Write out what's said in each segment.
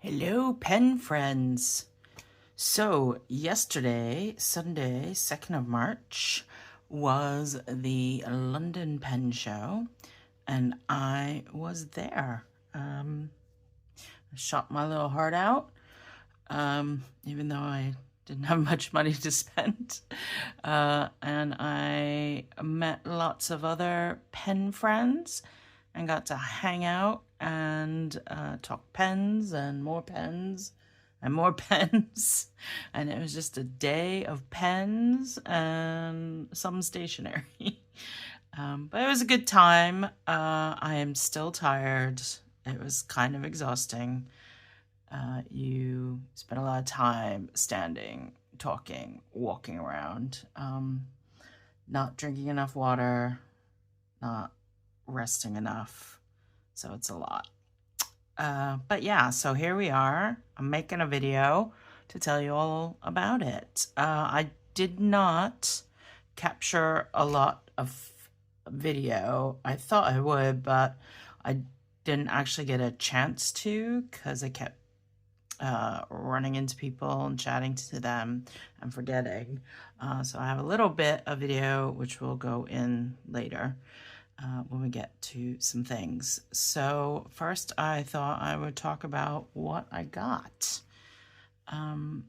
Hello, pen friends. So, yesterday, Sunday, 2nd of March, was the London Pen Show, and I was there. I shot my little heart out, even though I didn't have much money to spend. And I met lots of other pen friends and got to hang out and talk pens and more pens and more pens. And it was just a day of pens and some stationery. But it was a good time. I am still tired. It was kind of exhausting. You spend a lot of time standing, talking, walking around, not drinking enough water, not resting enough. So it's a lot. But yeah, so here we are. I'm making a video to tell you all about it. I did not capture a lot of video. I thought I would, but I didn't actually get a chance to because I kept running into people and chatting to them and forgetting. So I have a little bit of video which will go in later when we get to some things. So first I thought I would talk about what I got. One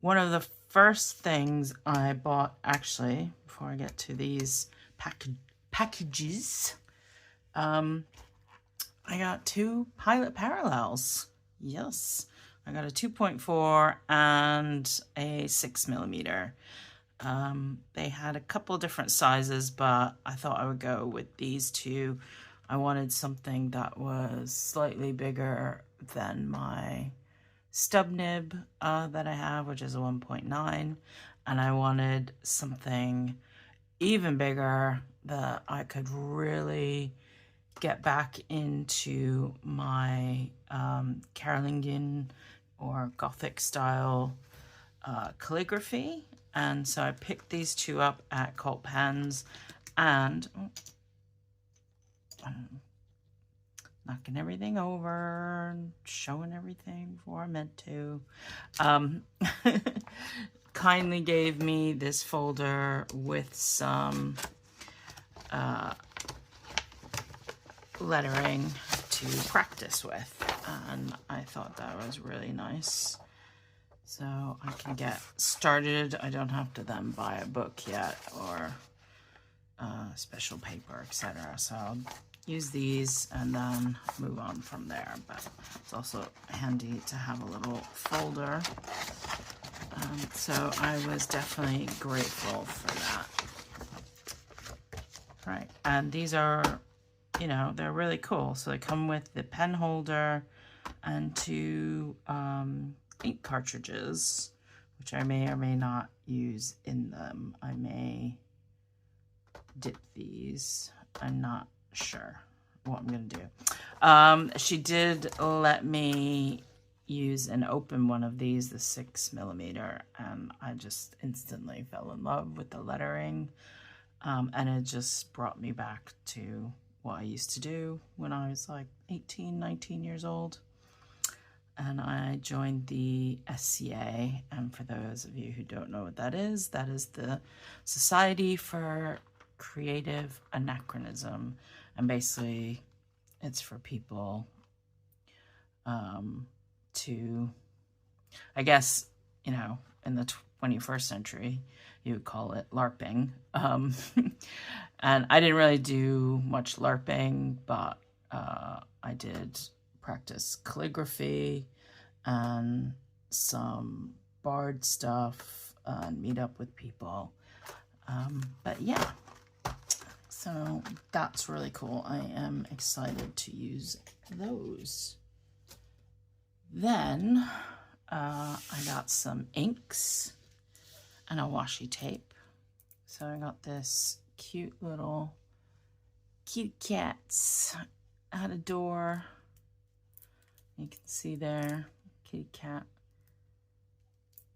of the first things I bought, actually, before I get to these packages, I got two Pilot Parallels. Yes, I got a 2.4 and a 6mm. They had a couple different sizes, but I thought I would go with these two. I wanted something that was slightly bigger than my stub nib that I have, which is a 1.9, and I wanted something even bigger that I could really get back into my Carolingian or Gothic style calligraphy. And so I picked these two up at Cult Pens, and knocking everything over and showing everything before I meant to. Kindly gave me this folder with some lettering to practice with, and I thought that was really nice. So I can get started. I don't have to then buy a book yet or special paper, etc. So I'll use these and then move on from there. But it's also handy to have a little folder. So I was definitely grateful for that. Right, and these are, you know, they're really cool. So they come with the pen holder and two ink cartridges, which I may or may not use in them. I may dip these. I'm not sure what I'm gonna do. She did let me use and open one of these, the 6mm, and I just instantly fell in love with the lettering, and it just brought me back to what I used to do when I was like 18, 19 years old. And I joined the SCA, and for those of you who don't know what that is the Society for Creative Anachronism, and basically it's for people to, I guess, you know, in the 21st century you would call it LARPing, and I didn't really do much LARPing, but I did practice calligraphy and some bard stuff and meet up with people. But yeah, so that's really cool. I am excited to use those. Then I got some inks and a washi tape. So I got this cute little kitty cats at a door. You can see there, kitty cat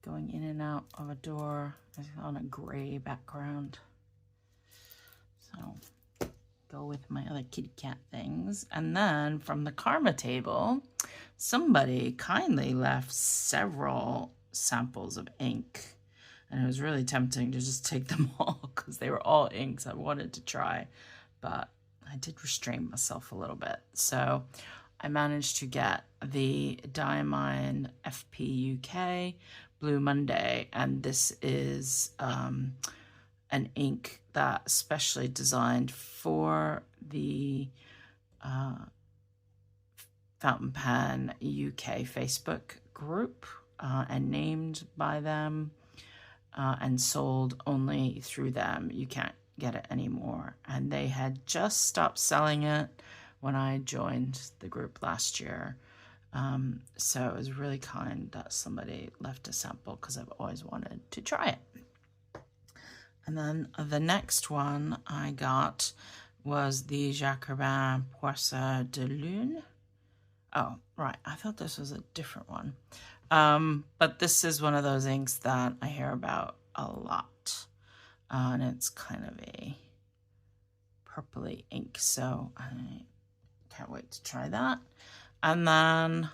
going in and out of a door on a gray background. So go with my other kitty cat things. And then from the Karma table, somebody kindly left several samples of ink. And it was really tempting to just take them all because they were all inks I wanted to try. But I did restrain myself a little bit. So I managed to get the Diamine FP UK Blue Monday. And this is an ink that's specially designed for the Fountain Pen UK Facebook group and named by them and sold only through them. You can't get it anymore. And they had just stopped selling it when I joined the group last year. So it was really kind that somebody left a sample because I've always wanted to try it. And then the next one I got was the Jacobin Poisson de Lune. Oh, right. I thought this was a different one. But this is one of those inks that I hear about a lot. And it's kind of a purpley ink. So I can't wait to try that. And then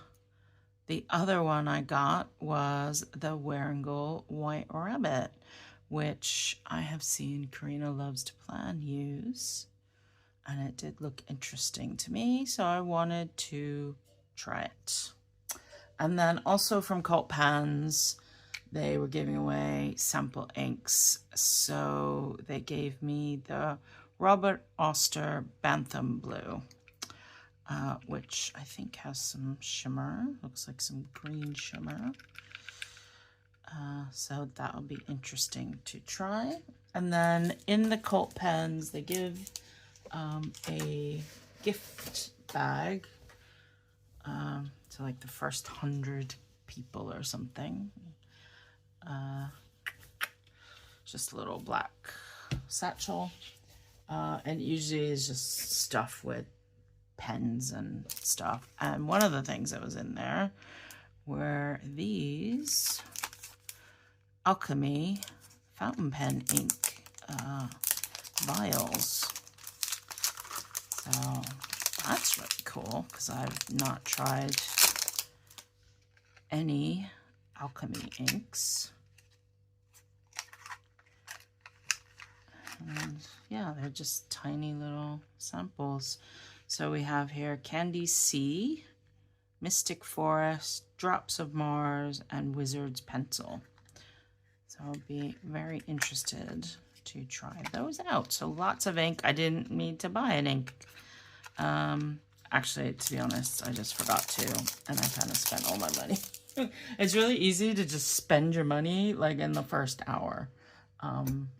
the other one I got was the Wearingeul White Rabbit, which I have seen Karina Loves to Plan use. And it did look interesting to me, so I wanted to try it. And then also from Cult Pens, they were giving away sample inks. So they gave me the Robert Oster Bantam Blue, which I think has some shimmer. Looks like some green shimmer. So that'll be interesting to try. And then in the Cult Pens, they give a gift bag to like the first 100 people or something. Just a little black satchel. And usually is just stuff with pens and stuff. And one of the things that was in there were these Alchemy fountain pen ink vials. So that's really cool because I've not tried any Alchemy inks. And yeah, they're just tiny little samples. So we have here Candy Sea, Mystic Forest, Drops of Mars, and Wizard's Pencil. So I'll be very interested to try those out. So lots of ink. I didn't need to buy an ink. Actually, to be honest, I just forgot to, and I kind of spent all my money. It's really easy to just spend your money like in the first hour.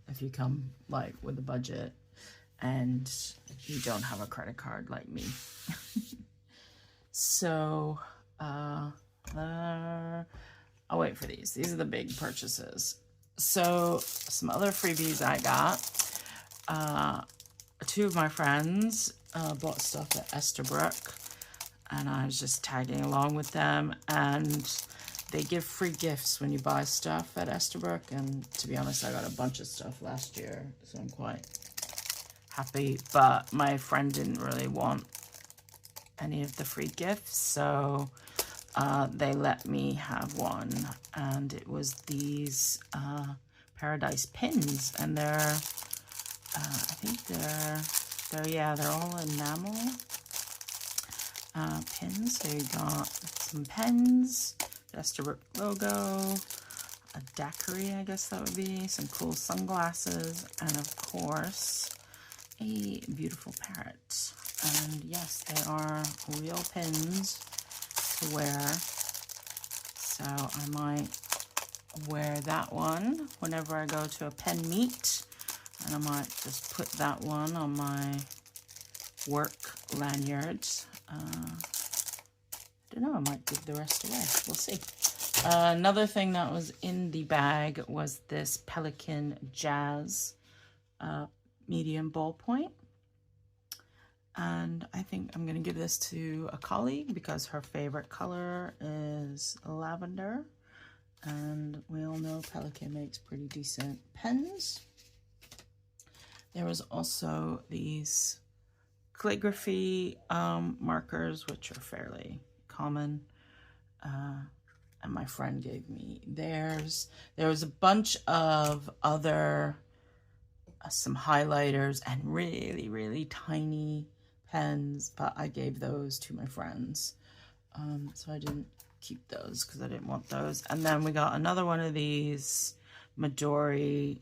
If you come like with a budget and you don't have a credit card like me. So, I'll wait for these. These are the big purchases. So some other freebies I got. Two of my friends bought stuff at Estabrook, and I was just tagging along with them, and they give free gifts when you buy stuff at Estabrook. And to be honest, I got a bunch of stuff last year, so I'm quite happy. But my friend didn't really want any of the free gifts, so they let me have one, and it was these Paradise pins, and they're I think they're all enamel pins. So you got some pens, the Estabrook logo, a daiquiri, I guess that would be, some cool sunglasses, and of course a beautiful parrot. And yes, they are real pins to wear. So I might wear that one whenever I go to a pen meet. And I might just put that one on my work lanyard. I don't know, I might give the rest away. We'll see. Another thing that was in the bag was this Pelikan Jazz medium ballpoint. And I think I'm going to give this to a colleague because her favorite color is lavender. And we all know Pelikan makes pretty decent pens. There was also these calligraphy markers, which are fairly common. And my friend gave me theirs. There was a bunch of other, some highlighters and really, really tiny pens, but I gave those to my friends. So I didn't keep those because I didn't want those. And then we got another one of these Midori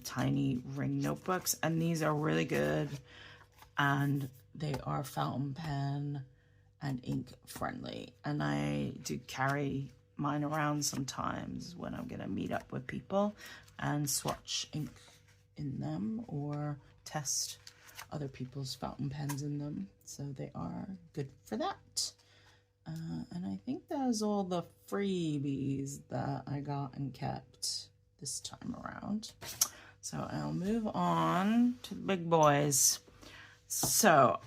tiny ring notebooks, and these are really good, and they are fountain pen and ink friendly, and I do carry mine around sometimes when I'm gonna meet up with people and swatch ink in them or test other people's fountain pens in them, so they are good for that. And I think that was all the freebies that I got and kept this time around. So I'll move on to the big boys. So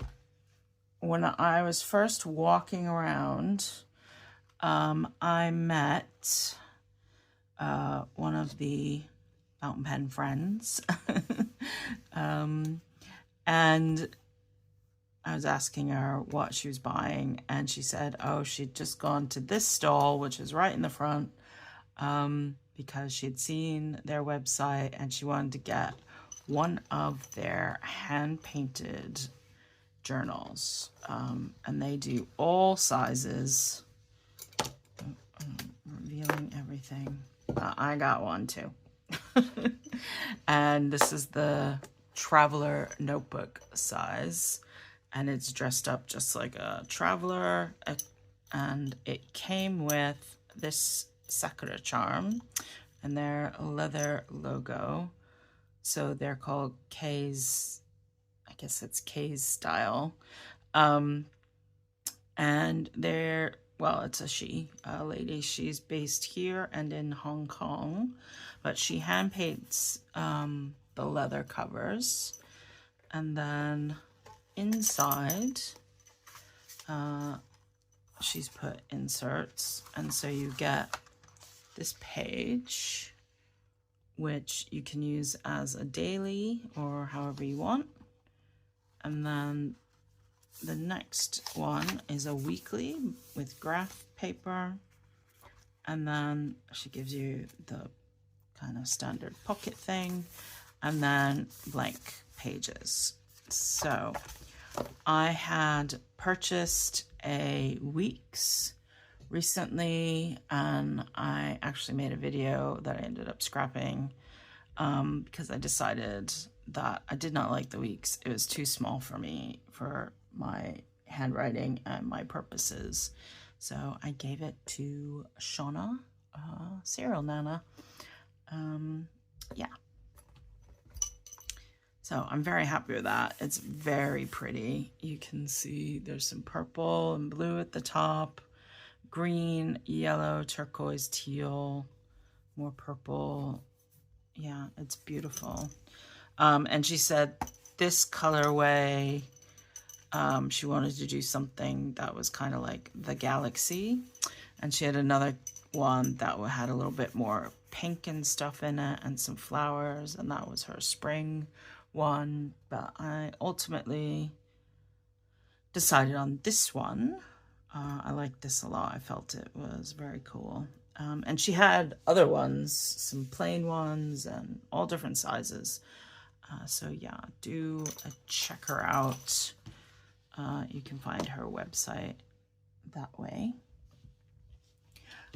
when I was first walking around, I met one of the fountain pen friends. And I was asking her what she was buying, and she said, oh, she'd just gone to this stall, which is right in the front, because she'd seen their website and she wanted to get one of their hand-painted journals. And they do all sizes. I'm revealing everything. I got one too. And this is the traveler notebook size, and it's dressed up just like a traveler, and it came with this sakura charm and their leather logo. So they're called K's, I guess it's K's style. And they're, well, it's a lady. She's based here and in Hong Kong, but she hand paints the leather covers, and then inside she's put inserts, and so you get this page, which you can use as a daily or however you want, and then the next one is a weekly with graph paper, and then she gives you the kind of standard pocket thing, and then blank pages. So I had purchased a week's recently, and I actually made a video that I ended up scrapping because I decided that I did not like the weeks. It was too small for me for my handwriting and my purposes. So I gave it to Shauna, Serial Nana. Yeah. So I'm very happy with that. It's very pretty. You can see there's some purple and blue at the top, green, yellow, turquoise, teal, more purple. Yeah, it's beautiful. And she said this colorway, she wanted to do something that was kind of like the galaxy. And she had another one that had a little bit more pink and stuff in it and some flowers, and that was her spring one. But I ultimately decided on this one. I like this a lot. I felt it was very cool. And she had other ones, some plain ones and all different sizes. So yeah, do check her out. You can find her website that way.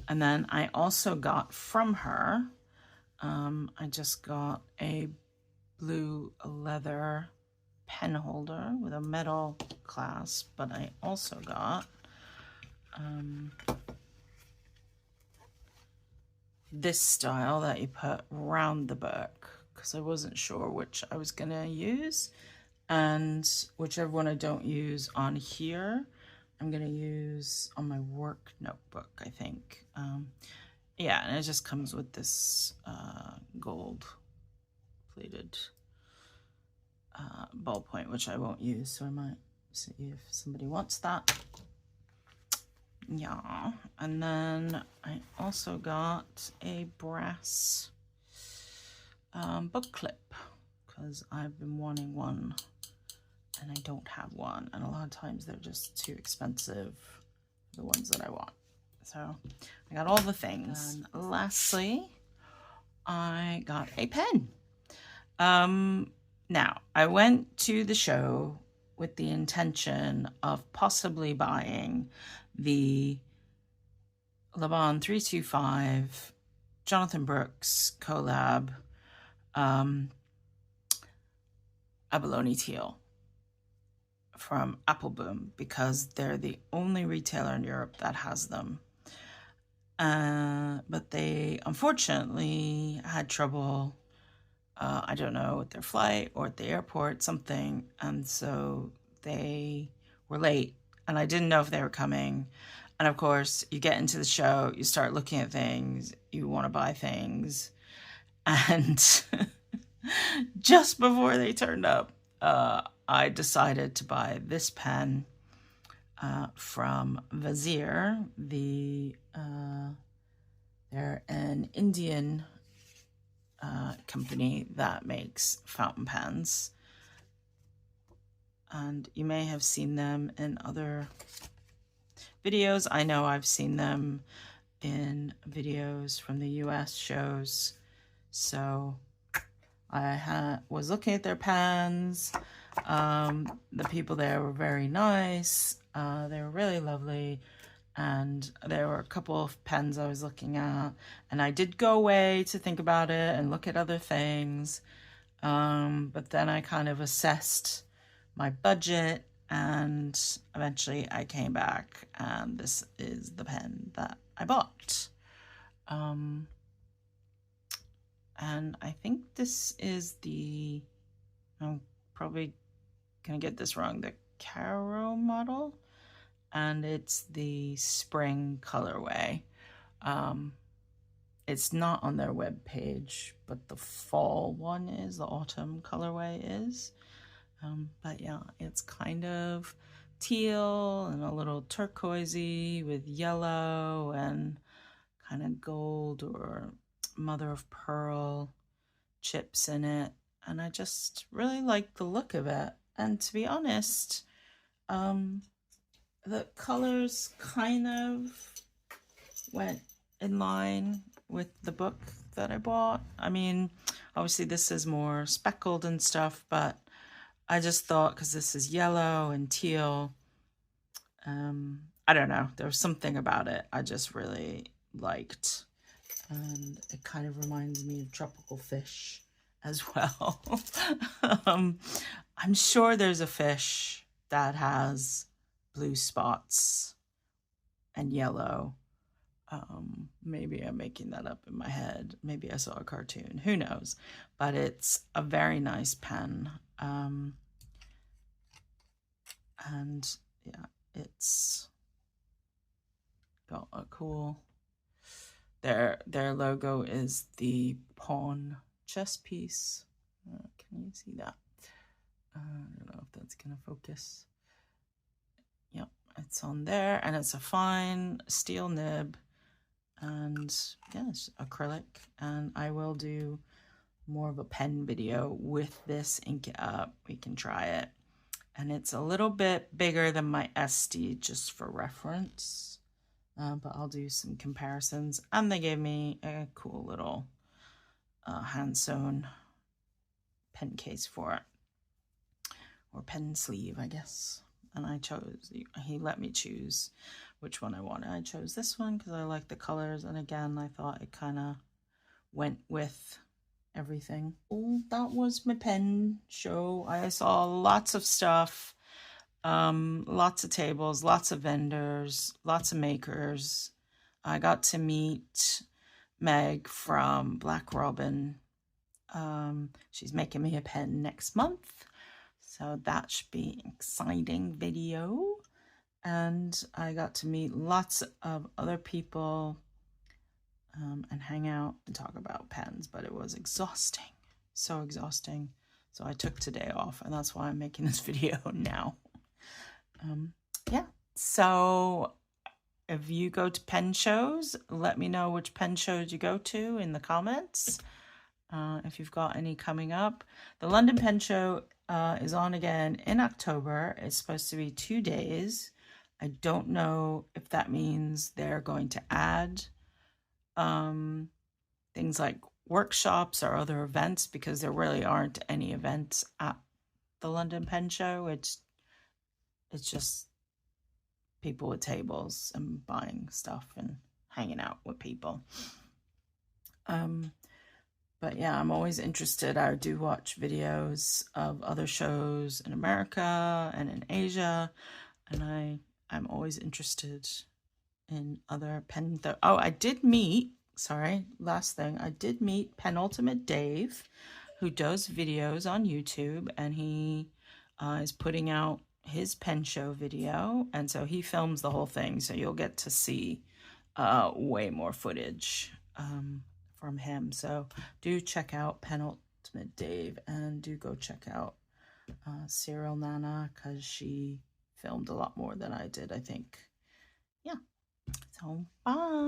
And then I also got from her, I just got a blue leather pen holder with a metal clasp, but I also got this style that you put around the book, because I wasn't sure which I was gonna use, and whichever one I don't use on here, I'm gonna use on my work notebook, I think. Yeah, and it just comes with this gold plated ballpoint, which I won't use, so I might see if somebody wants that. Yeah, and then I also got a brass book clip, because I've been wanting one and I don't have one. And a lot of times they're just too expensive, the ones that I want. So I got all the things. And lastly, I got a pen. Now, I went to the show with the intention of possibly buying the Le Bon 325 Jonathan Brooks collab abalone teal from Apple Boom, because they're the only retailer in Europe that has them. But they unfortunately had trouble, I don't know, with their flight or at the airport, something. And so they were late and I didn't know if they were coming. And of course, you get into the show, you start looking at things, you want to buy things. And just before they turned up, I decided to buy this pen from Vazir. They're an Indian company that makes fountain pens. And you may have seen them in other videos. I know I've seen them in videos from the US shows. So I was looking at their pens. The people there were very nice. They were really lovely. And there were a couple of pens I was looking at. And I did go away to think about it and look at other things. But then I kind of assessed my budget, and eventually I came back, and this is the pen that I bought. And I think this is the, I'm probably gonna get this wrong, the Caro model, and it's the spring colorway. It's not on their web page, but the fall one is, the autumn colorway is. But yeah, it's kind of teal and a little turquoisey with yellow and kind of gold or mother of pearl chips in it. And I just really like the look of it. And to be honest, the colors kind of went in line with the book that I bought. I mean, obviously this is more speckled and stuff, but I just thought, because this is yellow and teal, I don't know, there was something about it I just really liked. And it kind of reminds me of tropical fish as well. I'm sure there's a fish that has blue spots and yellow. Maybe I'm making that up in my head. Maybe I saw a cartoon, who knows? But it's a very nice pen. And yeah, it's got a cool, their logo is the pawn chess piece. Can you see that? I don't know if that's gonna focus. Yep, it's on there, and it's a fine steel nib, and yeah, it's acrylic. And I will do more of a pen video with this, ink it up, we can try it. And it's a little bit bigger than my SD, just for reference, but I'll do some comparisons. And they gave me a cool little hand sewn pen case for it, or pen sleeve, I guess. And I chose, he let me choose which one I wanted. I chose this one because I like the colors, and again, I thought it kind of went with everything. Oh, that was my pen show. I saw lots of stuff, lots of tables, lots of vendors, lots of makers. I got to meet Meg from Black Robin. She's making me a pen next month, so that should be an exciting video. And I got to meet lots of other people and hang out and talk about pens, but it was exhausting, so exhausting. So I took today off, and that's why I'm making this video now. Yeah, so if you go to pen shows, let me know which pen shows you go to in the comments. if you've got any coming up. The London Pen Show is on again in October. It's supposed to be 2 days. I don't know if that means they're going to add things like workshops or other events, because there really aren't any events at the London Pen Show. It's just people with tables and buying stuff and hanging out with people. But yeah, I'm always interested. I do watch videos of other shows in America and in Asia, and I'm always interested in other pen. Oh, I did meet. Sorry, last thing. I did meet Penultimate Dave, who does videos on YouTube, and he is putting out his pen show video, and so he films the whole thing. So you'll get to see way more footage from him. So do check out Penultimate Dave, and do go check out Cyril Nana, because she filmed a lot more than I did, I think. Yeah. So bye.